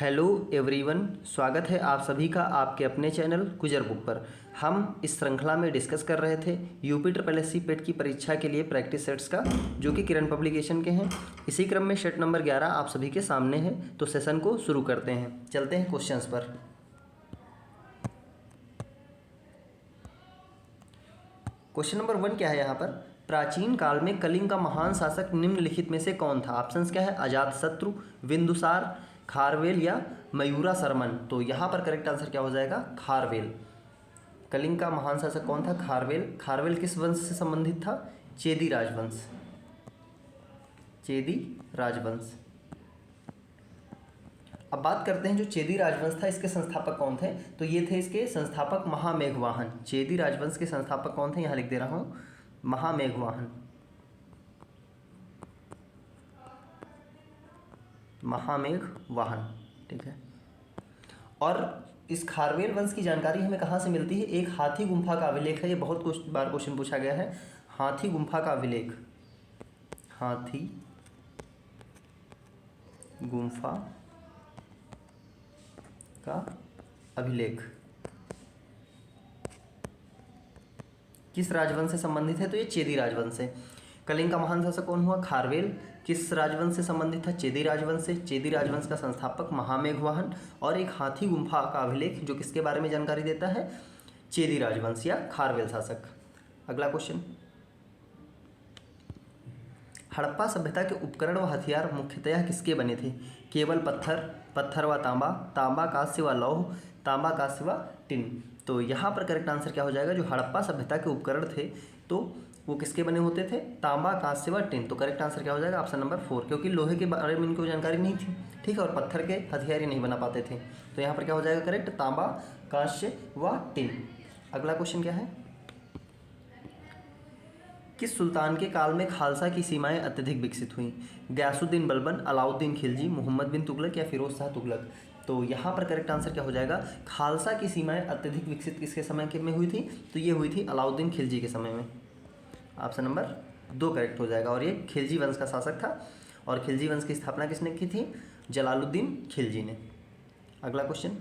Hello everyone, स्वागत है आप सभी का आपके अपने चैनल गुजर बुक पर। हम इस श्रृंखला में डिस्कस कर रहे थे यूपी ट्रिपल एससी पेट की परीक्षा के लिए प्रैक्टिस सेट्स का, जो कि किरण पब्लिकेशन के हैं। इसी क्रम में सेट नंबर 11 आप सभी के सामने है, तो सेशन को शुरू करते हैं। चलते हैं क्वेश्चंस पर। क्वेश्चन नंबर 1 क्या है यहाँ पर? प्राचीन काल में कलिंग का महान शासक निम्नलिखित में से कौन था? ऑप्शंस क्या है? अजातशत्रु, बिंदुसार, खारवेल या मयूराशर्मन। तो यहाँ पर करेक्ट आंसर क्या हो जाएगा? खारवेल। कलिंग का महान शासक कौन था? खारवेल। खारवेल किस वंश से संबंधित था? चेदी राजवंश। चेदी राजवंश। अब बात करते हैं जो चेदी राजवंश था, इसके संस्थापक कौन थे? तो ये थे इसके संस्थापक महामेघवाहन। चेदी राजवंश के संस्थापक कौन थे? यहाँ लिख दे रहा हूँ, महामेघवाहन। महामेघवाहन, ठीक है। और इस खारवेल वंश की जानकारी हमें कहाँ से मिलती है? एक हाथी गुम्फा का अभिलेख है, ये बहुत बार क्वेश्चन पूछा गया है। हाथी गुम्फा का अभिलेख, हाथी गुम्फा का अभिलेख किस राजवंश से संबंधित है? तो ये चेदी राजवंश से। कलिंग का महान शासक कौन हुआ? खारवेल। किस राजवंश से संबंधित था? चेदी राजवंश से। चेदी राजवंश का संस्थापक महामेघवाहन। और एक हाथी गुम्फा का अभिलेख जो किसके बारे में जानकारी देता है? चेदी राजवंश या खारवेल शासक। अगला क्वेश्चन, हड़प्पा सभ्यता के उपकरण व हथियार मुख्यतः किसके बने थे? केवल पत्थर, पत्थर व तांबा, तांबा कांस्य व लौह, तांबा कांस्य व टिन। तो यहाँ पर करेक्ट आंसर क्या हो जाएगा? जो हड़प्पा सभ्यता के उपकरण थे तो वो किसके बने होते थे? तांबा कांस्य व टिन। तो करेक्ट आंसर क्या हो जाएगा? ऑप्शन नंबर 4, क्योंकि लोहे के बारे में इनको जानकारी नहीं थी, ठीक है, और पत्थर के हथियार ही नहीं बना पाते थे। तो यहाँ पर क्या हो जाएगा करेक्ट? तांबा कांस्य व टिन। अगला क्वेश्चन क्या है? किस सुल्तान के काल में खालसा की सीमाएं अत्यधिक विकसित हुई? गयासुद्दीन बलबन, अलाउद्दीन खिलजी, मोहम्मद बिन तुगलक या फिरोज शाह तुगलक। तो यहाँ पर करेक्ट आंसर क्या हो जाएगा? खालसा की सीमाएं अत्यधिक विकसित किसके समय के में हुई थी? तो ये हुई थी अलाउद्दीन खिलजी के समय में। ऑप्शन नंबर 2 करेक्ट हो जाएगा। और ये खिलजी वंश का शासक था, और खिलजी वंश की स्थापना किसने की थी? जलालुद्दीन खिलजी ने। अगला क्वेश्चन,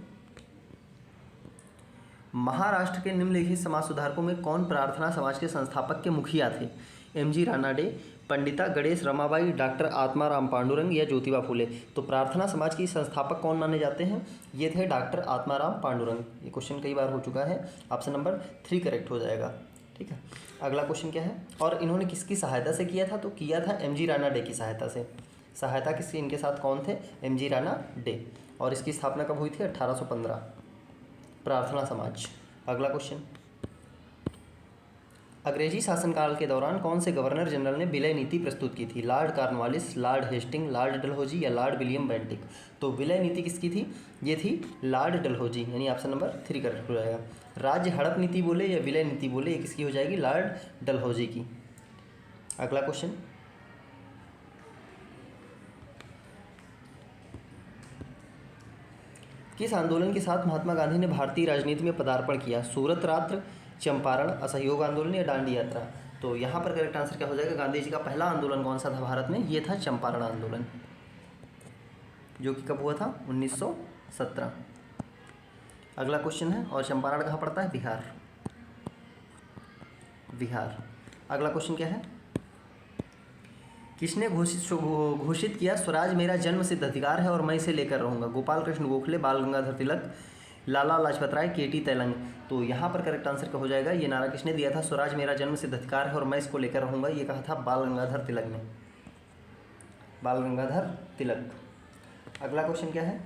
महाराष्ट्र के निम्नलिखित समाज सुधारकों में कौन प्रार्थना समाज के संस्थापक के मुखिया थे? एम.जी. रानाडे, पंडिता गणेश रमाबाई, डॉक्टर आत्माराम पांडुरंग या ज्योतिबा फुले। तो प्रार्थना समाज की संस्थापक कौन माने जाते हैं? ये थे डॉक्टर आत्माराम पांडुरंग। ये क्वेश्चन कई बार हो चुका है। ऑप्शन नंबर 3 करेक्ट हो जाएगा, ठीक है। अगला क्वेश्चन क्या है? और इन्होंने किसकी सहायता से किया था? तो किया था एम.जी. रानाडे की सहायता से। सहायता किसकी? इनके साथ कौन थे? एम.जी. रानाडे। और इसकी स्थापना कब हुई थी? 1815, प्रार्थना समाज। अगला क्वेश्चन, अंग्रेजी शासनकाल के दौरान कौन से गवर्नर जनरल ने विलय नीति प्रस्तुत की थी? Lord Cornwallis, lord Hasting, lord Dalhousie या लॉर्ड विलियम बेंटिक। तो विलय नीति किसकी थी? ये थी लॉर्ड डलहौजी, यानी ऑप्शन नंबर 3 करेक्ट हो जाएगा। राज्य हड़प नीति बोले या विलय नीति बोले, ये किसकी हो जाएगी? लॉर्ड डलहौजी की। अगला क्वेश्चन, किस आंदोलन के साथ महात्मा गांधी ने भारतीय राजनीति में पदार्पण किया? सूरत रात्र, चंपारण, असहयोग आंदोलन या दांडी यात्रा। तो यहाँ पर करेक्ट आंसर क्या हो जाएगा? गांधी जी का पहला आंदोलन कौन सा था भारत में? ये था चंपारण आंदोलन, जो कि कब हुआ था? 1917। अगला क्वेश्चन है, और चंपारण कहाँ पड़ता है? बिहार। बिहार। अगला क्वेश्चन क्या है? किसने घोषित किया स्वराज मेरा जन्म सिद्ध अधिकार है और मैं इसे लेकर रहूँगा? गोपाल कृष्ण गोखले, बाल गंगाधर तिलक, लाला लाजपत राय, के.टी. तेलंग। तो यहाँ पर करेक्ट आंसर क्या हो जाएगा? ये नारा किसने दिया था? स्वराज मेरा जन्म सिद्ध अधिकार है और मैं इसको लेकर रहूँगा, ये कहा था बाल गंगाधर तिलक ने। बाल गंगाधर तिलक। अगला क्वेश्चन क्या है?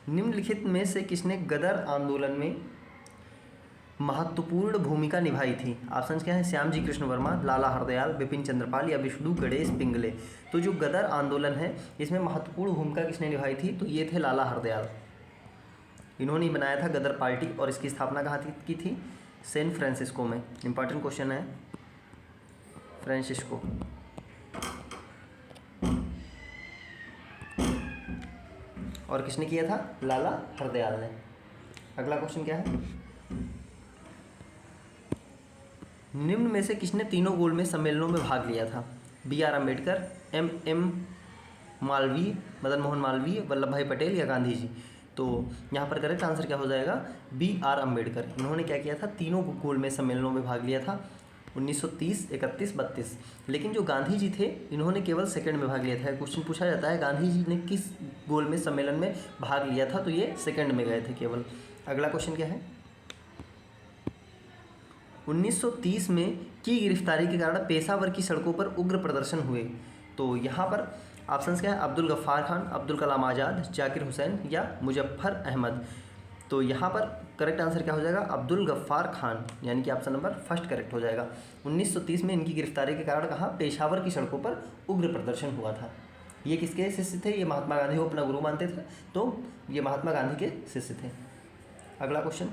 निम्नलिखित में से किसने गदर आंदोलन में महत्वपूर्ण भूमिका निभाई थी? ऑप्शन क्या है? श्याम जी कृष्ण वर्मा, लाला हरदयाल, बिपिन चंद्रपाल या विष्णु गणेश पिंगले। तो जो गदर आंदोलन है, इसमें महत्वपूर्ण भूमिका किसने निभाई थी? तो ये थे लाला हरदयाल। इन्होंने बनाया था गदर पार्टी, और इसकी स्थापना कहाँ की थी? सैन फ्रांसिस्को में। इंपॉर्टेंट क्वेश्चन है, फ्रांसिस्को। और किसने किया था? लाला हरदयाल ने। अगला क्वेश्चन क्या है? निम्न में से किसने तीनों गोलमेज सम्मेलनों में भाग लिया था? B.R. अम्बेडकर, M. मालवीय, मदन मोहन मालवीय, वल्लभ भाई पटेल या गांधी जी? तो यहाँ पर करेक्ट आंसर क्या हो जाएगा? B.R. अम्बेडकर। इन्होंने क्या किया था? तीनों गोलमेज सम्मेलनों में भाग लिया था, 1930, 31, 32। लेकिन जो गांधी जी थे इन्होंने केवल सेकंड में भाग लिया था। क्वेश्चन पूछा जाता है गांधी जी ने किस गोलमेज सम्मेलन में भाग लिया था, तो ये सेकंड में गए थे केवल। अगला क्वेश्चन क्या है? 1930 में की गिरफ्तारी के कारण पेशावर की सड़कों पर उग्र प्रदर्शन हुए। तो यहाँ पर ऑप्शंस क्या है? अब्दुल गफ्फार खान, अब्दुल कलाम आज़ाद, जाकिर हुसैन या मुजफ्फर अहमद? तो यहाँ पर करेक्ट आंसर क्या हो जाएगा? अब्दुल गफ्फार खान, यानी कि ऑप्शन नंबर फर्स्ट करेक्ट हो जाएगा। 1930 में इनकी गिरफ्तारी के कारण कहाँ? पेशावर की सड़कों पर उग्र प्रदर्शन हुआ था। ये किसके शिष्य थे? ये महात्मा गांधी को अपना गुरु मानते थे, तो ये महात्मा गांधी के शिष्य थे। अगला क्वेश्चन,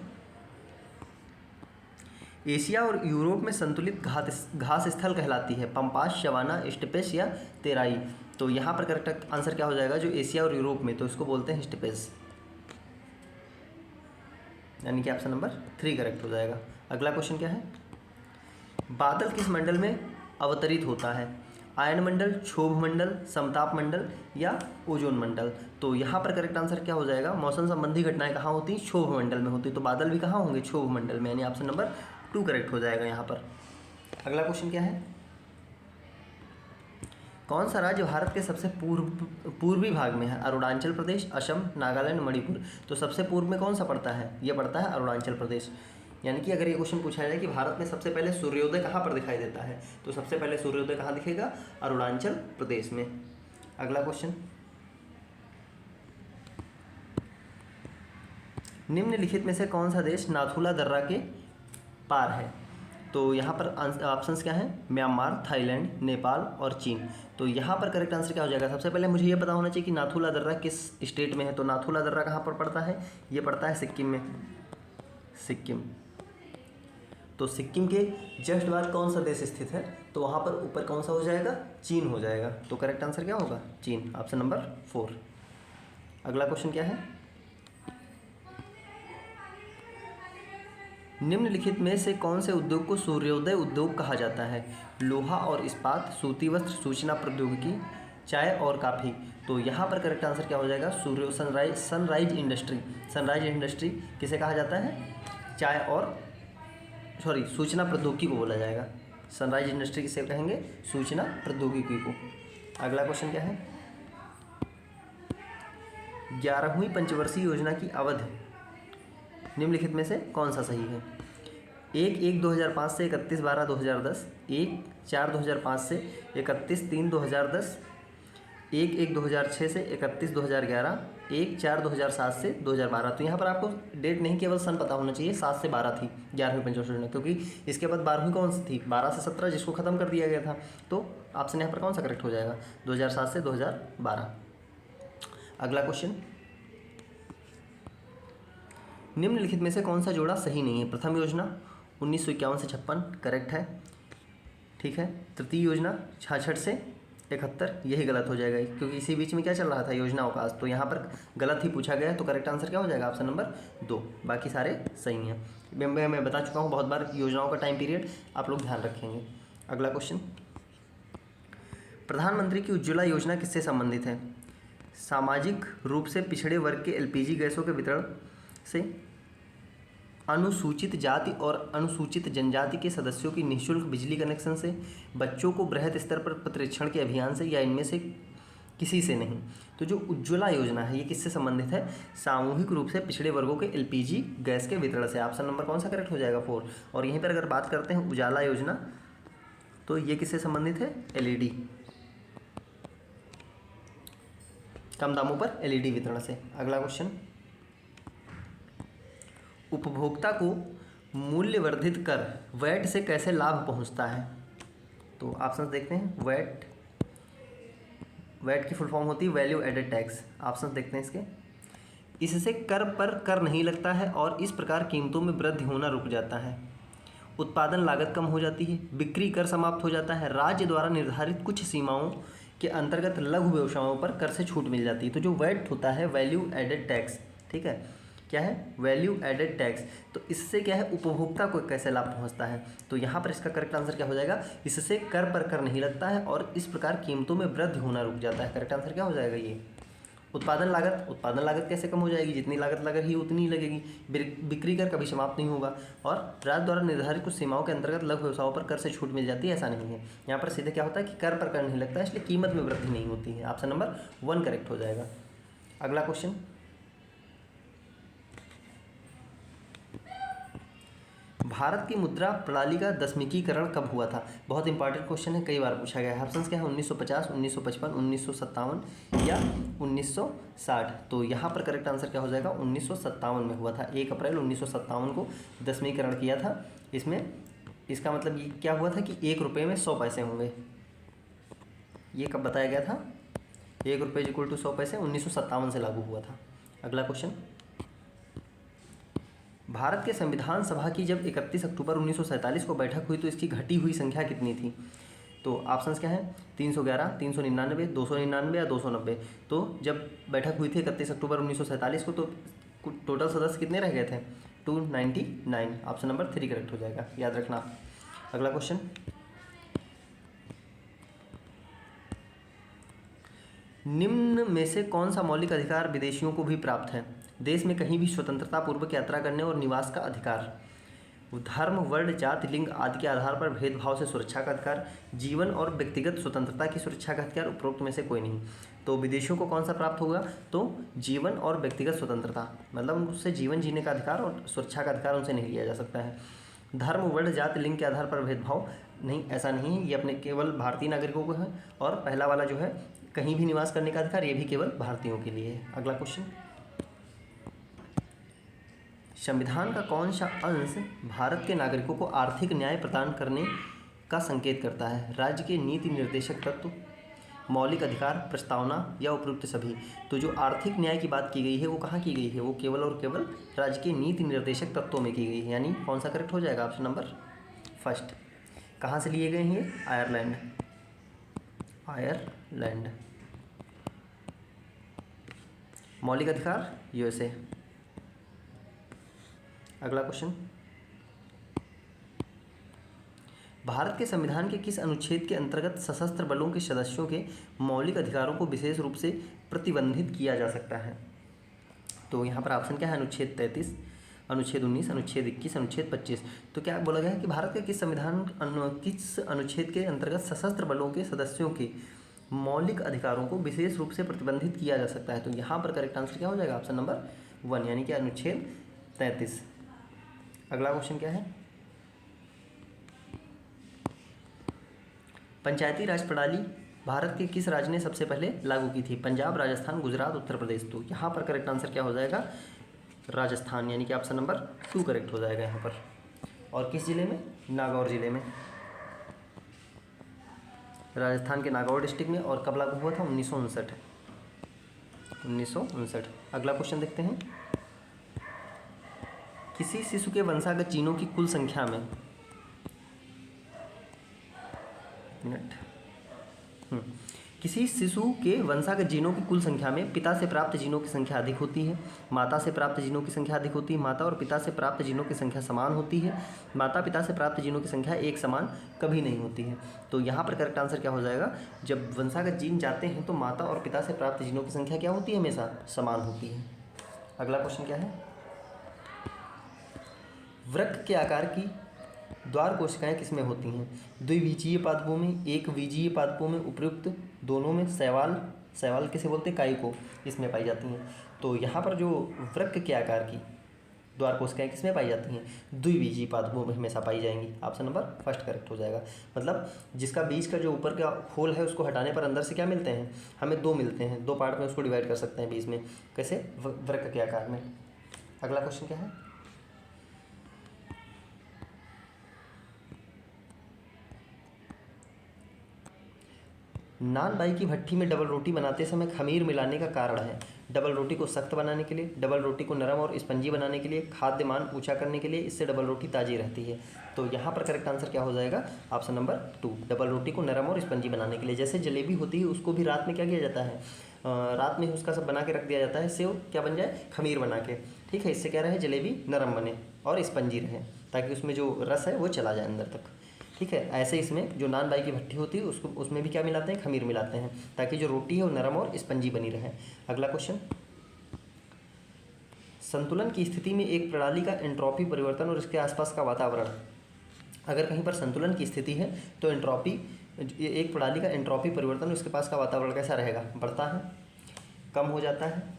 एशिया और यूरोप में संतुलित घास स्थल कहलाती है पंपास, शवाना, स्टेपेस या तेराई? तो यहाँ पर करेक्ट आंसर क्या हो जाएगा? जो एशिया और यूरोप में, तो इसको बोलते हैं स्टेपेस, यानी कि ऑप्शन नंबर 3 करेक्ट हो जाएगा। अगला क्वेश्चन क्या है? बादल किस मंडल में अवतरित होता है? आयन मंडल, क्षोभ मंडल, समताप मंडल या ओजोन मंडल? तो यहाँ पर करेक्ट आंसर क्या हो जाएगा? मौसम संबंधी घटनाएं कहाँ होती? क्षोभ मंडल में होती, तो बादल भी कहाँ होंगे? क्षोभ मंडल में, यानी ऑप्शन नंबर 2 करेक्ट हो जाएगा यहाँ पर। अगला क्वेश्चन क्या है? कौन सा राज्य भारत के सबसे पूर्वी भाग में है? अरुणाचल प्रदेश, असम, नागालैंड, मणिपुर? तो सबसे पूर्व में कौन सा पड़ता है? ये पड़ता है अरुणाचल प्रदेश। यानी कि अगर ये क्वेश्चन पूछा जाए कि भारत में सबसे पहले सूर्योदय कहाँ पर दिखाई देता है, तो सबसे पहले सूर्योदय कहाँ दिखेगा? अरुणाचल प्रदेश में। अगला क्वेश्चन, निम्नलिखित में से कौन सा देश नाथुला दर्रा के पार है? तो यहाँ पर ऑप्शंस क्या हैं? म्यांमार, थाईलैंड, नेपाल और चीन। तो यहाँ पर करेक्ट आंसर क्या हो जाएगा? सबसे पहले मुझे ये पता होना चाहिए कि नाथुला दर्रा किस स्टेट में है। तो नाथुला दर्रा कहाँ पर पड़ता है? ये पड़ता है सिक्किम में, सिक्किम। तो सिक्किम के जस्ट बाद कौन सा देश स्थित है? तो वहाँ पर ऊपर कौन सा हो जाएगा? चीन हो जाएगा। तो करेक्ट आंसर क्या होगा? चीन, ऑप्शन नंबर 4। अगला क्वेश्चन क्या है? निम्नलिखित में से कौन से उद्योग को सूर्योदय उद्योग कहा जाता है? लोहा और इस्पात, सूती वस्त्र, सूचना प्रौद्योगिकी, चाय और काफ़ी? तो यहाँ पर करेक्ट आंसर क्या हो जाएगा? Sunrise industry. सनराइज इंडस्ट्री किसे कहा जाता है? चाय और सूचना प्रौद्योगिकी को बोला जाएगा। सनराइज इंडस्ट्री किसे कहेंगे? सूचना प्रौद्योगिकी को। अगला क्वेश्चन क्या है? 11वीं पंचवर्षीय योजना की अवधि निम्नलिखित में से कौन सा सही है? 1/1/2005 से 31/12/2010, 1/4/2005 से 31/3/2010, 1/1/2006 से 31/2011, 1/4/2007 से 2012। तो यहाँ पर आपको डेट नहीं केवल सन पता होना चाहिए। 7 से 12 थी 11वीं पंचवर्षीय योजना, क्योंकि इसके बाद 12वीं कौन सी थी? 12 से 17, जिसको ख़त्म कर दिया गया था। तो ऑप्शन यहाँ पर कौन सा करेक्ट हो जाएगा? 2007 से 2012। अगला क्वेश्चन, निम्नलिखित में से कौन सा जोड़ा सही नहीं है? प्रथम योजना 1951 से 56 करेक्ट है, ठीक है। तृतीय योजना 66 से 71, यही गलत हो जाएगा, क्योंकि इसी बीच में क्या चल रहा था? योजनाओं का। तो यहाँ पर गलत ही पूछा गया है, तो करेक्ट आंसर क्या हो जाएगा? Option number 2। बाकी सारे सही हैं। मैं बता चुका हूँ बहुत बार योजनाओं का टाइम पीरियड, आप लोग ध्यान रखेंगे। अगला क्वेश्चन, प्रधानमंत्री की उज्ज्वला योजना किससे संबंधित है? सामाजिक रूप से पिछड़े वर्ग के एलपीजी गैसों के वितरण से, अनुसूचित जाति और अनुसूचित जनजाति के सदस्यों की निःशुल्क बिजली कनेक्शन से, बच्चों को बृहद स्तर पर प्रतिरक्षण के अभियान से, या इनमें से किसी से नहीं? तो जो उज्ज्वला योजना है ये किससे संबंधित है? सामूहिक रूप से पिछड़े वर्गों के एलपीजी गैस के वितरण से। ऑप्शन नंबर कौन सा करेक्ट हो जाएगा? 4। और यहीं पर अगर बात करते हैं उजाला योजना, तो ये किससे संबंधित है? एलईडी, कम दामों पर एलईडी वितरण से। अगला क्वेश्चन, उपभोक्ता को मूल्य वर्धित कर वैट से कैसे लाभ पहुंचता है? तो ऑप्शंस देखते हैं। वैट की फुल फॉर्म होती है वैल्यू एडेड टैक्स। ऑप्शंस देखते हैं इसके। इससे कर पर कर नहीं लगता है और इस प्रकार कीमतों में वृद्धि होना रुक जाता है। उत्पादन लागत कम हो जाती है, बिक्री कर समाप्त हो जाता है, राज्य द्वारा निर्धारित कुछ सीमाओं के अंतर्गत लघु व्यवसायों पर कर से छूट मिल जाती है। तो जो वैट होता है वैल्यू एडेड टैक्स, ठीक है, क्या है, वैल्यू एडेड टैक्स। तो इससे क्या है, उपभोक्ता को कैसे लाभ पहुंचता है। तो यहाँ पर इसका करेक्ट आंसर क्या हो जाएगा, इससे कर पर कर नहीं लगता है और इस प्रकार कीमतों में वृद्धि होना रुक जाता है। करेक्ट आंसर क्या हो जाएगा ये। उत्पादन लागत कैसे कम हो जाएगी, जितनी लागत लग रही है उतनी ही लगेगी। बिक्री कर कभी समाप्त नहीं होगा। और राज्य द्वारा निर्धारित कुछ सीमाओं के अंतर्गत लघु व्यवसायों पर कर से छूट मिल जाती है, ऐसा नहीं है। यहाँ पर सीधे क्या होता है कि कर पर कर नहीं लगता है, इसलिए कीमत में वृद्धि नहीं होती है। ऑप्शन नंबर 1 करेक्ट हो जाएगा। अगला क्वेश्चन, भारत की मुद्रा प्रणाली का दशमिकीकरण कब हुआ था। बहुत इंपॉर्टेंट क्वेश्चन है, कई बार पूछा गया है। ऑप्शंस क्या है, 1950, 1955, 1957 या 1960। तो यहाँ पर करेक्ट आंसर क्या हो जाएगा, 1957 में हुआ था। 1 अप्रैल 1957 को दशमीकरण किया था। इसमें इसका मतलब ये क्या हुआ था कि 1 रुपये में 100 पैसे होंगे। ये कब बताया गया था, 1 रुपये इक्वल टू 100 पैसे 1957 से लागू हुआ था। अगला क्वेश्चन, भारत के संविधान सभा की जब 31 अक्टूबर 1947 को बैठक हुई तो इसकी घटी हुई संख्या कितनी थी। तो ऑप्शंस क्या है, 311, 399, 299 या 290। तो जब बैठक हुई थी 31 अक्टूबर 1947 को, तो टोटल सदस्य कितने रह गए थे, 299। ऑप्शन नंबर 3 करेक्ट हो जाएगा, याद रखना। अगला क्वेश्चन, निम्न में से कौन सा मौलिक अधिकार विदेशियों को भी प्राप्त है। देश में कहीं भी स्वतंत्रता पूर्वक यात्रा करने और निवास का अधिकार, धर्म, वर्ण, जाति, लिंग आदि के आधार पर भेदभाव से सुरक्षा का अधिकार, जीवन और व्यक्तिगत स्वतंत्रता की सुरक्षा का अधिकार, उपरोक्त में से कोई नहीं। तो विदेशियों को कौन सा प्राप्त होगा, तो जीवन और व्यक्तिगत स्वतंत्रता, मतलब उनसे जीवन जीने का अधिकार और सुरक्षा का अधिकार उनसे नहीं लिया जा सकता है। धर्म, वर्ण, जाति, लिंग के आधार पर भेदभाव नहीं, ऐसा नहीं है, ये अपने केवल भारतीय नागरिकों को है। और पहला वाला जो है कहीं भी निवास करने का अधिकार, ये भी केवल भारतीयों के लिए है। अगला क्वेश्चन, संविधान का कौन सा अंश भारत के नागरिकों को आर्थिक न्याय प्रदान करने का संकेत करता है। राज्य के नीति निर्देशक तत्व, मौलिक अधिकार, प्रस्तावना या उपयुक्त सभी। तो जो आर्थिक न्याय की बात की गई है वो कहाँ की गई है, वो केवल और केवल राज्य के नीति निर्देशक तत्वों में की गई है। यानी कौन सा करेक्ट हो जाएगा, ऑप्शन नंबर 1। कहाँ से लिए गए हैं ये, आयरलैंड। मौलिक अधिकार यूएसए। अगला क्वेश्चन, भारत के संविधान के किस अनुच्छेद के अंतर्गत सशस्त्र बलों के सदस्यों के मौलिक अधिकारों को विशेष रूप से प्रतिबंधित किया जा सकता है। तो यहाँ पर ऑप्शन क्या है, अनुच्छेद 33, अनुच्छेद 19, अनुच्छेद 21, अनुच्छेद 25। तो क्या बोला गया है कि भारत के किस अनुच्छेद के अंतर्गत सशस्त्र बलों के सदस्यों के मौलिक अधिकारों को विशेष रूप से प्रतिबंधित किया जा सकता है। तो यहाँ पर करेक्ट आंसर क्या हो जाएगा, ऑप्शन नंबर 1 यानी कि अनुच्छेद 33। अगला क्वेश्चन क्या है, पंचायती राज प्रणाली भारत के किस राज्य ने सबसे पहले लागू की थी। पंजाब, राजस्थान, गुजरात, उत्तर प्रदेश। तो यहाँ पर करेक्ट आंसर क्या हो जाएगा, राजस्थान, यानी कि ऑप्शन नंबर 2 करेक्ट हो जाएगा यहाँ पर। और किस जिले में, नागौर जिले में, राजस्थान के नागौर डिस्ट्रिक्ट में। और कब लागू हुआ था, 1959। अगला क्वेश्चन देखते हैं, किसी शिशु के वंशागत जीनों की कुल संख्या में किसी शिशु के वंशागत जीनों की कुल संख्या में पिता से प्राप्त जीनों की संख्या अधिक होती है, माता से प्राप्त जीनों की संख्या अधिक होती है, माता और पिता से प्राप्त जीनों की संख्या समान होती है, माता पिता से प्राप्त जीनों की संख्या एक समान कभी नहीं होती है। तो यहाँ पर करेक्ट आंसर क्या हो जाएगा, जब वंशागत जीन जाते हैं तो माता और पिता से प्राप्त जीनों की संख्या क्या होती है, हमेशा समान होती है। अगला क्वेश्चन क्या है, वृक्क के आकार की द्वार कोशिकाएं किसमें होती हैं। द्विबीजीय पादपों में, एक बीजीय पादपों में, उपयुक्त दोनों में, शैवाल किसे बोलते हैं, काई को, इसमें पाई जाती हैं। तो यहाँ पर जो वृक्क के आकार की द्वार कोशिकाएं किसमें पाई जाती हैं, द्विबीजीय पादपों में हमेशा पाई जाएंगी। ऑप्शन नंबर 1 करेक्ट हो जाएगा। मतलब जिसका बीज का जो ऊपर का खोल है उसको हटाने पर अंदर से क्या मिलते हैं, हमें 2 मिलते हैं, 2 पार्ट में उसको डिवाइड कर सकते हैं बीज में, कैसे, वृक्क के आकार में। अगला क्वेश्चन क्या है, नान बाई की भट्ठी में डबल रोटी बनाते समय खमीर मिलाने का कारण है। डबल रोटी को सख्त बनाने के लिए, डबल रोटी को नरम और स्पंजी बनाने के लिए, खाद्य मान ऊंचा करने के लिए, इससे डबल रोटी ताज़ी रहती है। तो यहाँ पर करेक्ट आंसर क्या हो जाएगा, ऑप्शन नंबर 2, डबल रोटी को नरम और स्पंजी बनाने के लिए। जैसे जलेबी होती है उसको भी रात में क्या किया जाता है, रात में उसका सब बना के रख दिया जाता है, सेव क्या बन जाए, खमीर बना के। ठीक है। इससे क्या रहे, जलेबी नरम बने और स्पंजी रहे, ताकि उसमें जो रस है वो चला जाए अंदर तक। ठीक है। ऐसे इसमें जो नान बाई की भट्टी होती है उसको, उसमें भी क्या मिलाते हैं, खमीर मिलाते हैं, ताकि जो रोटी है वो नरम और स्पंजी बनी रहे। अगला क्वेश्चन, संतुलन की स्थिति में एक प्रणाली का एंट्रोपी परिवर्तन और इसके आसपास का वातावरण, अगर कहीं पर संतुलन की स्थिति है तो एंट्रोपी, एक प्रणाली का एंट्रोपी परिवर्तन और उसके पास का वातावरण कैसा रहेगा, बढ़ता है, कम हो जाता है,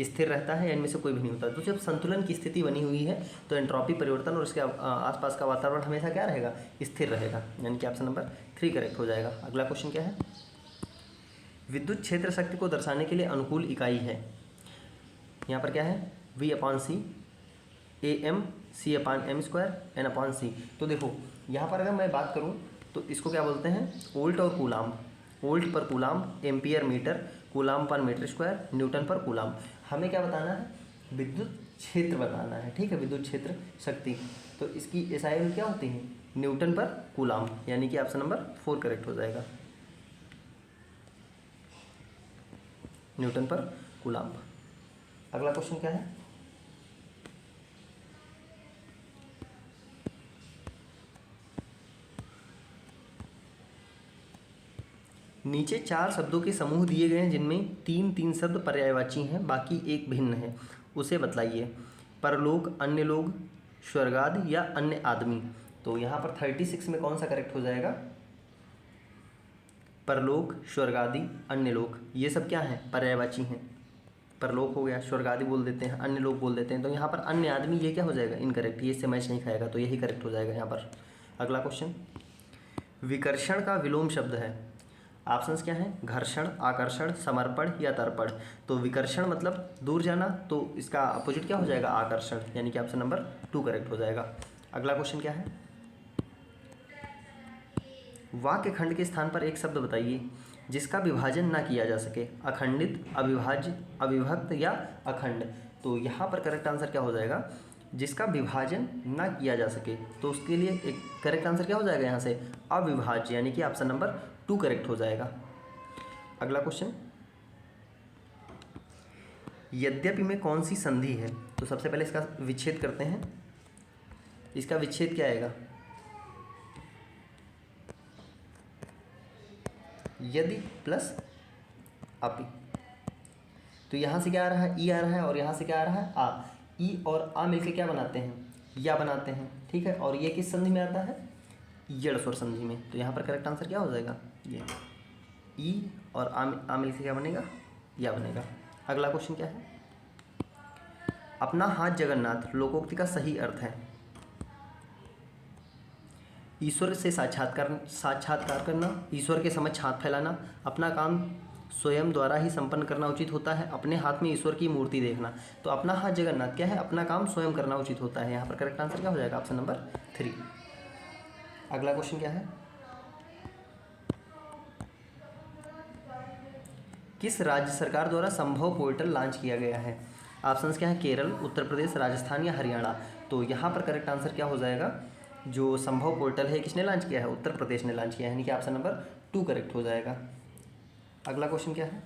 स्थिर रहता है, या इनमें से कोई भी नहीं होता। तो जब संतुलन की स्थिति बनी हुई है तो एंट्रोपी परिवर्तन और उसके आसपास का वातावरण हमेशा क्या रहेगा, स्थिर रहेगा, यानी कि ऑप्शन नंबर 3 करेक्ट हो जाएगा। अगला क्वेश्चन क्या है, विद्युत क्षेत्र शक्ति को दर्शाने के लिए अनुकूल इकाई है। यहाँ पर क्या है, V/C, AM/C/m² N/C। तो देखो यहाँ पर अगर मैं बात करूँ तो इसको क्या बोलते हैं, वोल्ट और कूलाम, वोल्ट पर कूलाम, एम्पियर मीटर, कूलाम पर मीटर स्क्वायर, न्यूटन पर कूलाम। हमें क्या बताना है, विद्युत क्षेत्र बताना है। ठीक है, विद्युत क्षेत्र शक्ति, तो इसकी एसआई वैल्यू क्या होती है, न्यूटन पर कूलाम, यानी कि ऑप्शन नंबर 4 करेक्ट हो जाएगा, न्यूटन पर कूलाम। अगला क्वेश्चन क्या है, नीचे 4 शब्दों के समूह दिए गए हैं जिनमें 3 शब्द पर्यायवाची हैं, बाकी एक भिन्न है, उसे बतलाइए। परलोक, अन्य लोग, स्वर्गाद या अन्य आदमी। तो यहाँ पर 36 में कौन सा करेक्ट हो जाएगा, परलोक, स्वर्गादि, अन्य लोग, ये सब क्या हैं, पर्यायवाची हैं। परलोक हो गया, स्वर्गादि बोल देते हैं, अन्य लोग बोल देते हैं, तो यहाँ पर अन्य आदमी ये क्या हो जाएगा, इनकरेक्ट, ये इससे मैच नहीं खाएगा, तो यही करेक्ट हो जाएगा यहाँ पर। अगला क्वेश्चन, विकर्षण का विलोम शब्द है। ऑप्शंस क्या हैं, घर्षण, आकर्षण, समर्पण या तर्पण। तो विकर्षण मतलब दूर जाना, तो इसका अपोजिट क्या हो जाएगा, आकर्षण, यानी कि ऑप्शन नंबर 2 करेक्ट हो जाएगा। अगला क्वेश्चन क्या है, वाक्य खंड के स्थान पर एक शब्द बताइए जिसका विभाजन ना किया जा सके, अखंडित, अविभाज्य, अविभक्त या अखंड। तो यहाँ पर करेक्ट आंसर क्या हो जाएगा, जिसका विभाजन ना किया जा सके, तो उसके लिए एक करेक्ट आंसर क्या हो जाएगा यहाँ से, अविभाज्य, यानी कि ऑप्शन नंबर 2 करेक्ट हो जाएगा। अगला क्वेश्चन, यद्यपि में कौन सी संधि है। तो सबसे पहले इसका विच्छेद करते हैं, इसका विच्छेद क्या आएगा, यदि प्लस अपि। तो यहाँ से क्या आ रहा है, ई आ रहा है, और यहाँ से क्या आ रहा है, आ। ई और आ मिलकर क्या बनाते हैं, या बनाते हैं। ठीक है, और ये किस संधि में आता है, यड़ स्वर संधि में। तो यहाँ पर करेक्ट आंसर क्या हो जाएगा, ये ई और आ मिलकर क्या बनेगा, या बनेगा। अगला क्वेश्चन क्या है, अपना हाथ जगन्नाथ लोकोक्ति का सही अर्थ है, ईश्वर से साक्षात्कार करना, ईश्वर के समक्ष हाथ फैलाना, अपना काम स्वयं द्वारा ही संपन्न करना उचित होता है, अपने हाथ में ईश्वर की मूर्ति देखना। तो अपना हाथ जगन्नाथ क्या है, अपना काम स्वयं करना उचित होता है। यहाँ पर करेक्ट आंसर क्या हो जाएगा, ऑप्शन नंबर 3। अगला क्वेश्चन क्या है, किस राज्य सरकार द्वारा संभव पोर्टल लॉन्च किया गया है। ऑप्शंस क्या है, केरल, उत्तर प्रदेश, राजस्थान या हरियाणा। तो यहाँ पर करेक्ट आंसर क्या हो जाएगा, जो संभव पोर्टल है किसने लॉन्च किया है, उत्तर प्रदेश ने लॉन्च किया है, यानी कि ऑप्शन नंबर 2 करेक्ट हो जाएगा। अगला क्वेश्चन क्या है,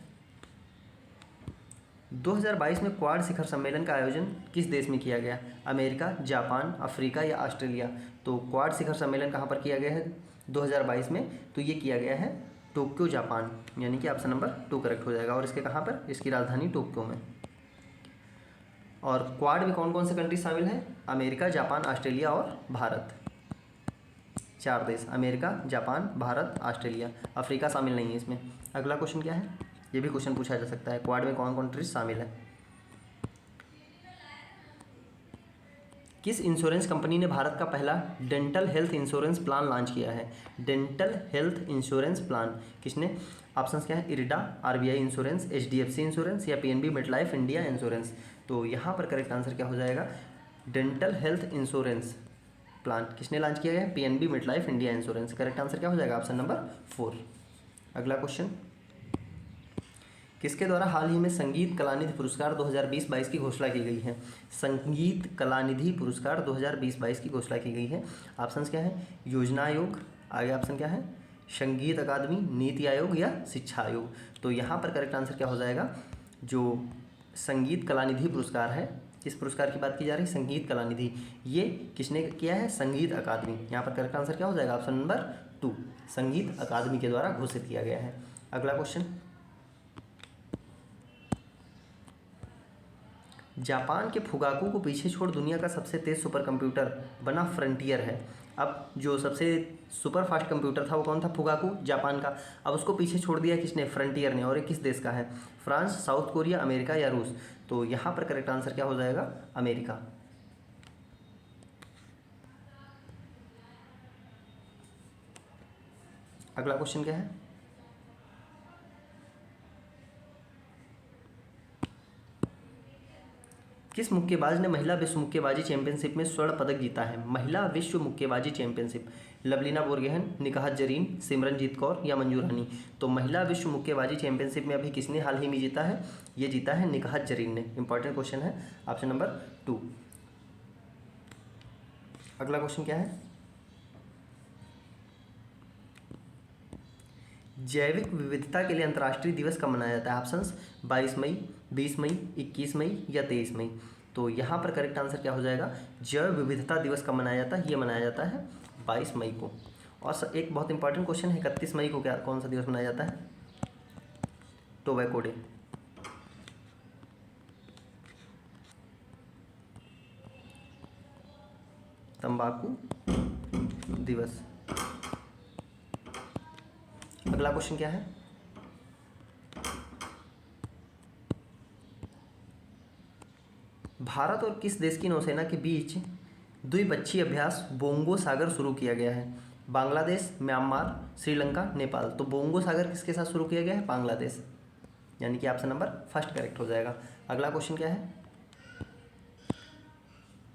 2022 में क्वाड शिखर सम्मेलन का आयोजन किस देश में किया गया, अमेरिका, जापान, अफ्रीका या ऑस्ट्रेलिया। तो क्वाड शिखर सम्मेलन कहाँ पर किया गया है 2022 में, तो ये किया गया है टोक्यो, जापान, यानी कि ऑप्शन नंबर 2 करेक्ट हो जाएगा। और इसके कहाँ पर, इसकी राजधानी टोक्यो में। और क्वाड में कौन कौन से कंट्री शामिल हैं, अमेरिका, जापान, ऑस्ट्रेलिया और भारत। 4 देश, America, Japan, Bharat, Australia, Africa शामिल नहीं है इसमें। अगला क्वेश्चन क्या है, ये भी क्वेश्चन पूछा जा सकता है, क्वाड में कौन कंट्रीज शामिल है। किस इंश्योरेंस कंपनी ने भारत का पहला dental health insurance plan launch किया है, डेंटल हेल्थ इंश्योरेंस प्लान किसने। ऑप्शंस क्या है, IRDA, RBI insurance, HDFC insurance या पीएनबी मेडलाइफ इंडिया इंश्योरेंस। तो यहाँ पर करेक्ट आंसर क्या हो जाएगा, डेंटल हेल्थ इंश्योरेंस प्लान किसने लॉन्च किया है, PNB Medlife India insurance. Correct answer क्या हो जाएगा, ऑप्शन नंबर 4। अगला क्वेश्चन, किसके द्वारा हाल ही में संगीत कलानिधि पुरस्कार 2020-22 की घोषणा की गई है, संगीत कलानिधि पुरस्कार 2020-22 की घोषणा की गई है। ऑप्शंस क्या है, योजना आयोग, आगे ऑप्शन क्या है, संगीत अकादमी, नीति आयोग या शिक्षा आयोग। तो यहाँ पर करेक्ट आंसर क्या हो जाएगा, जो संगीत कलानिधि पुरस्कार है किस पुरस्कार की बात की जा रही है? संगीत कला निधि। ये किसने किया है? संगीत अकादमी। यहाँ पर करेक्ट आंसर क्या हो जाएगा? ऑप्शन नंबर 2, संगीत अकादमी के द्वारा घोषित किया गया है। अगला क्वेश्चन, जापान के फुगाकू को पीछे छोड़ दुनिया का सबसे तेज सुपर कंप्यूटर बना फ्रंटियर है। अब जो सबसे सुपर फास्ट कंप्यूटर था वो कौन था? फुगाकू, जापान का। अब उसको पीछे छोड़ दिया किसने? फ्रंटियर ने। और ये किस देश का है? फ्रांस, साउथ कोरिया, अमेरिका या रूस? तो यहाँ पर करेक्ट आंसर क्या हो जाएगा? अमेरिका। अगला क्वेश्चन क्या है? किस मुक्केबाज ने महिला विश्व मुक्केबाजी चैंपियनशिप में स्वर्ण पदक जीता है? महिला विश्व मुक्केबाजी चैंपियनशिप। लवलीना बोरगोहेन, निकाहत जरीन, सिमरनजीत कौर या मंजू रानी? तो महिला विश्व मुक्केबाजी चैंपियनशिप में अभी किसने हाल ही में जीता है? ये जीता है निकाहत जरीन ने। इंपॉर्टेंट क्वेश्चन है, ऑप्शन नंबर 2। अगला क्वेश्चन क्या है? जैविक विविधता के लिए अंतर्राष्ट्रीय दिवस कब मनाया जाता है? ऑप्शंस 22 मई, 20 मई, 21 मई या 23 मई? तो यहाँ पर करेक्ट आंसर क्या हो जाएगा? जैव विविधता दिवस कब मनाया जाता है? ये मनाया जाता है 22 मई को। और एक बहुत इंपॉर्टेंट क्वेश्चन है, 31 मई को क्या कौन सा दिवस मनाया जाता है? Tobacco day. तंबाकू दिवस। अगला क्वेश्चन क्या है? भारत और किस देश की नौसेना के बीच द्विपक्षीय अभ्यास बोंगो सागर शुरू किया गया है? बांग्लादेश, म्यांमार, श्रीलंका, नेपाल? तो बोंगो सागर किसके साथ शुरू किया गया है? बांग्लादेश, यानी कि ऑप्शन नंबर फर्स्ट करेक्ट हो जाएगा। अगला क्वेश्चन क्या है?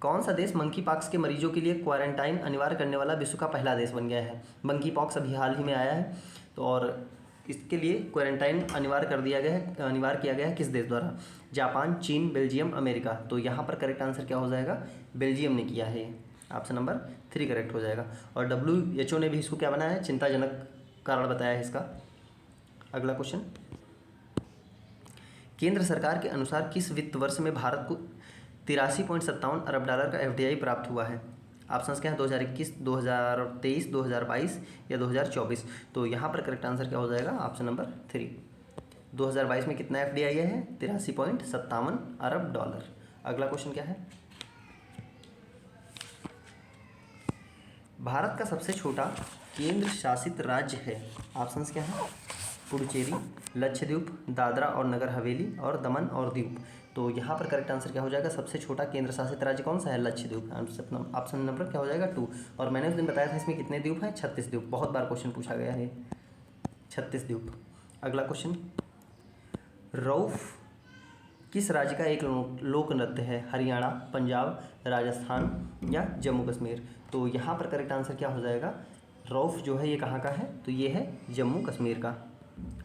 कौन सा देश मंकी पॉक्स के मरीजों के लिए क्वारंटाइन अनिवार्य करने वाला विश्व का पहला देश बन गया है? मंकी पॉक्स अभी हाल ही में आया है, तो और इसके लिए क्वारंटाइन अनिवार्य कर दिया गया है, अनिवार्य किया गया है किस देश द्वारा? जापान, चीन, बेल्जियम, अमेरिका? तो यहाँ पर करेक्ट आंसर क्या हो जाएगा? बेल्जियम ने किया है। ऑप्शन नंबर 3 करेक्ट हो जाएगा। और WHO ने भी इसको क्या बनाया है? चिंताजनक कारण बताया है इसका। अगला क्वेश्चन, केंद्र सरकार के अनुसार किस वित्त वर्ष में भारत को 83.57 अरब डॉलर का FDI प्राप्त हुआ है? ऑप्शंस क्या हैं? 2021, 2023, 2022 या 2024? तो यहाँ पर करेक्ट आंसर क्या हो जाएगा? Option number 3। 2022 में कितना FDI आया है? 83.57 अरब डॉलर। अगला क्वेश्चन क्या है? भारत का सबसे छोटा केंद्र शासित राज्य है? ऑप्शंस क्या हैं? पुडुचेरी, लक्षद्वीप, दादरा और नगर हवेली और दमन और दीव? तो यहाँ पर करेक्ट आंसर क्या हो जाएगा? सबसे छोटा केंद्र शासित राज्य कौन सा है? लक्षद्वीप। ऑप्शन नंबर क्या हो जाएगा? 2। और मैंने उस दिन बताया था इसमें कितने द्वीप हैं? 36 द्वीप। बहुत बार क्वेश्चन पूछा गया है, 36 द्वीप। अगला क्वेश्चन, रऊफ किस राज्य का एक लोक नृत्य है? हरियाणा, पंजाब, राजस्थान या जम्मू कश्मीर? तो यहाँ पर करेक्ट आंसर क्या हो जाएगा? रऊफ जो है ये कहाँ का है? तो ये है जम्मू कश्मीर का।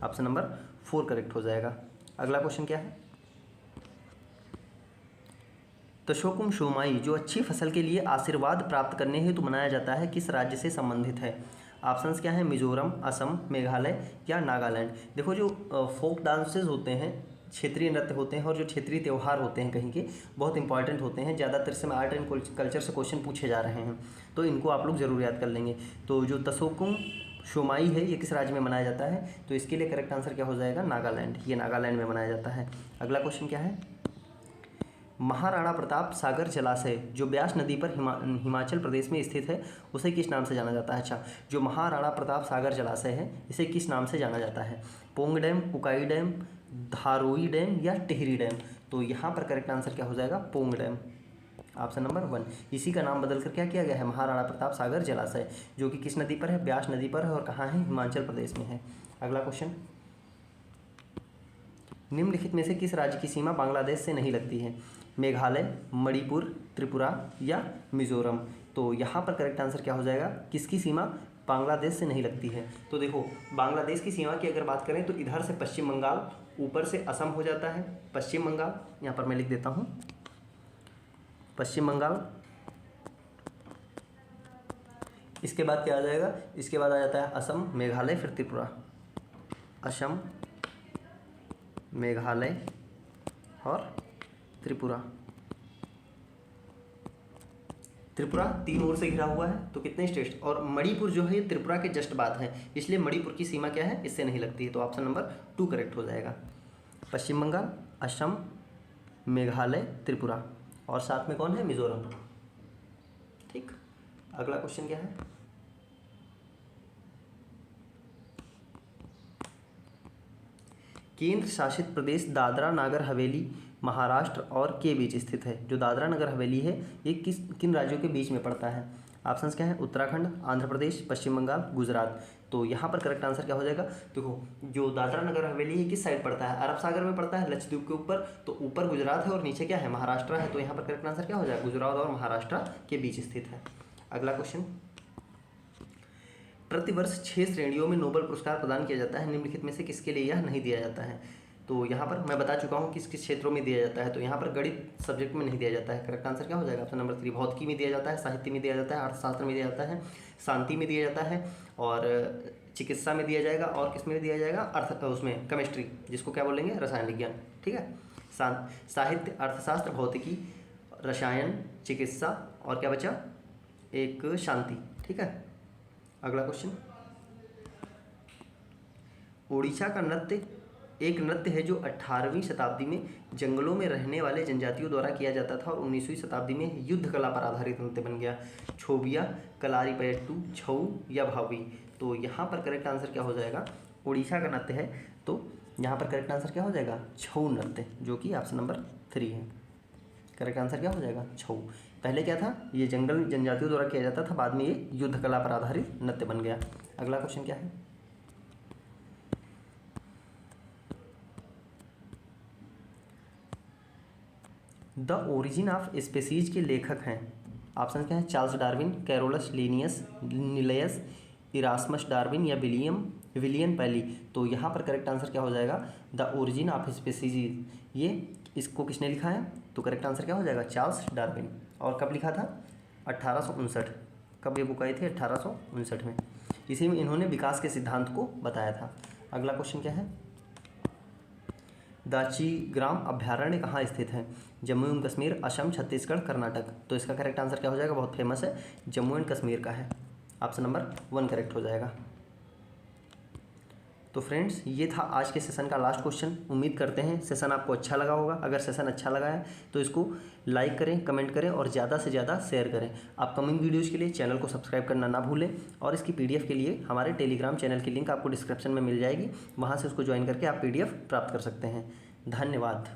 ऑप्शन नंबर 4 करेक्ट हो जाएगा। अगला क्वेश्चन क्या है? तशोकुम शोमाई जो अच्छी फसल के लिए आशीर्वाद प्राप्त करने हेतु मनाया जाता है किस राज्य से संबंधित है? ऑप्शंस क्या हैं? मिजोरम, असम, मेघालय या नागालैंड? देखो, जो फोक डांसेस होते हैं, क्षेत्रीय नृत्य होते हैं और जो क्षेत्रीय त्यौहार होते हैं कहीं के, बहुत इंपॉर्टेंट होते हैं। ज़्यादातर समय आर्ट एंड कल्चर से क्वेश्चन पूछे जा रहे हैं, तो इनको आप लोग ज़रूर याद कर लेंगे। तो जो तशोकुम शोमाई है ये किस राज्य में मनाया जाता है? तो इसके लिए करेक्ट आंसर क्या हो जाएगा? नागालैंड। ये नागालैंड में मनाया जाता है। अगला क्वेश्चन क्या है? महाराणा प्रताप सागर जलाशय जो ब्यास नदी पर हिमाचल प्रदेश में स्थित है उसे किस नाम से जाना जाता है? अच्छा, जो महाराणा प्रताप सागर जलाशय है इसे किस नाम से जाना जाता है? Pong dam, Ukai dam, धारोई dam या टिहरी डैम? तो यहाँ पर करेक्ट आंसर क्या हो जाएगा? पोंग डैम। Option number 1। इसी का नाम बदलकर क्या किया गया है? महाराणा प्रताप सागर जलाशय, जो कि किस नदी पर है? ब्यास नदी पर है और कहाँ है? हिमाचल प्रदेश में है। अगला क्वेश्चन, निम्नलिखित में से किस राज्य की सीमा बांग्लादेश से नहीं लगती है? मेघालय, मणिपुर, त्रिपुरा या मिजोरम? तो यहाँ पर करेक्ट आंसर क्या हो जाएगा? किसकी सीमा बांग्लादेश से नहीं लगती है? तो देखो, बांग्लादेश की सीमा की अगर बात करें तो इधर से पश्चिम बंगाल, ऊपर से असम हो जाता है। पश्चिम बंगाल, यहाँ पर मैं लिख देता हूँ, पश्चिम बंगाल। इसके बाद क्या आ जाएगा? इसके बाद आ जाता है असम, मेघालय, फिर त्रिपुरा। असम, मेघालय और त्रिपुरा। त्रिपुरा 3 ओर से घिरा हुआ है, तो कितने स्टेट्स, और मणिपुर जो है ये त्रिपुरा के जस्ट बाद है, इसलिए मणिपुर की सीमा क्या है, इससे नहीं लगती है, तो ऑप्शन नंबर 2 करेक्ट हो जाएगा। पश्चिम बंगाल, असम, मेघालय, त्रिपुरा, और साथ में कौन है, मिजोरम। ठीक, अगला क्वेश्चन क्या है, केंद्र शासित प्रदेश दादरा नागर हवेली महाराष्ट्र और के बीच स्थित है। जो दादरा नगर हवेली है ये किन राज्यों के बीच में पड़ता है। ऑप्शंस क्या है, उत्तराखंड, आंध्र प्रदेश, पश्चिम बंगाल, गुजरात। तो यहाँ पर करेक्ट आंसर क्या हो जाएगा, देखो जो दादरा नगर हवेली है किस साइड पड़ता है, अरब सागर में पड़ता है, लक्षद्वीप के ऊपर, तो ऊपर गुजरात है और नीचे क्या है, महाराष्ट्र है, तो यहाँ पर करेक्ट आंसर क्या हो जाएगा, गुजरात और महाराष्ट्र के बीच स्थित है। अगला क्वेश्चन, प्रतिवर्ष 6 श्रेणियों में नोबेल पुरस्कार प्रदान किया जाता है, निम्नलिखित में से किसके लिए यह नहीं दिया जाता है। तो यहाँ पर मैं बता चुका हूँ किस किस क्षेत्रों में दिया जाता है, तो यहाँ पर गणित सब्जेक्ट में नहीं दिया जाता है। करेक्ट आंसर क्या हो जाएगा, ऑप्शन नंबर 3, भौतिकी में दिया जाता है, साहित्य में दिया जाता है, अर्थशास्त्र में दिया जाता है, शांति में दिया जाता है, और चिकित्सा में दिया जाएगा, और किस में दिया जाएगा, उसमें केमिस्ट्री, जिसको क्या बोलेंगे, रसायन विज्ञान। ठीक है, साहित्य, अर्थशास्त्र, भौतिकी, रसायन, चिकित्सा, और क्या बचा, एक शांति। ठीक है, अगला क्वेश्चन, ओडिशा का नृत्य एक नृत्य है जो 18वीं शताब्दी में जंगलों में रहने वाले जनजातियों द्वारा किया जाता था और 19वीं शताब्दी में युद्ध कला पर आधारित नृत्य बन गया। छोबिया, कलारीपयट्टू, छऊ या भावी। तो यहाँ पर करेक्ट आंसर क्या हो जाएगा, उड़ीसा का नृत्य है, तो यहाँ पर करेक्ट आंसर क्या हो जाएगा, छऊ नृत्य, जो कि ऑप्शन नंबर 3 है। करेक्ट आंसर क्या हो जाएगा, छऊ। पहले क्या था, ये जंगल जनजातियों द्वारा किया जाता था, बाद में ये युद्ध कला पर आधारित नृत्य बन गया। अगला क्वेश्चन क्या है, द ओरिजिन ऑफ स्पीसीज के लेखक हैं। ऑप्शन क्या है, चार्ल्स डार्विन, कैरोलस लिनियस, निलेयस, इरास्मस डार्विन या विलियम पैली। तो यहाँ पर करेक्ट आंसर क्या हो जाएगा, द ओरिजिन ऑफ स्पीसीज, ये इसको किसने लिखा है, तो करेक्ट आंसर क्या हो जाएगा, चार्ल्स डार्विन। और कब लिखा था, 1859। कब ये बुक आई थी, 1859 में। इसी में इन्होंने विकास के सिद्धांत को बताया था। अगला क्वेश्चन क्या है, दाचीग्राम अभ्यारण्य कहाँ स्थित है, जम्मू एवं कश्मीर, असम, छत्तीसगढ़, कर्नाटक। तो इसका करेक्ट आंसर क्या हो जाएगा, बहुत फेमस है, जम्मू एंड कश्मीर का है, ऑप्शन नंबर 1 करेक्ट हो जाएगा। तो फ्रेंड्स, ये था आज के सेशन का लास्ट क्वेश्चन। उम्मीद करते हैं सेशन आपको अच्छा लगा होगा। अगर सेशन अच्छा लगा है तो इसको लाइक करें, कमेंट करें और ज़्यादा से ज़्यादा शेयर करें। अपकमिंग वीडियोज़ के लिए चैनल को सब्सक्राइब करना ना भूलें, और इसकी PDF के लिए हमारे टेलीग्राम चैनल की लिंक आपको डिस्क्रिप्शन में मिल जाएगी, वहाँ से उसको ज्वाइन करके आप PDF प्राप्त कर सकते हैं। धन्यवाद।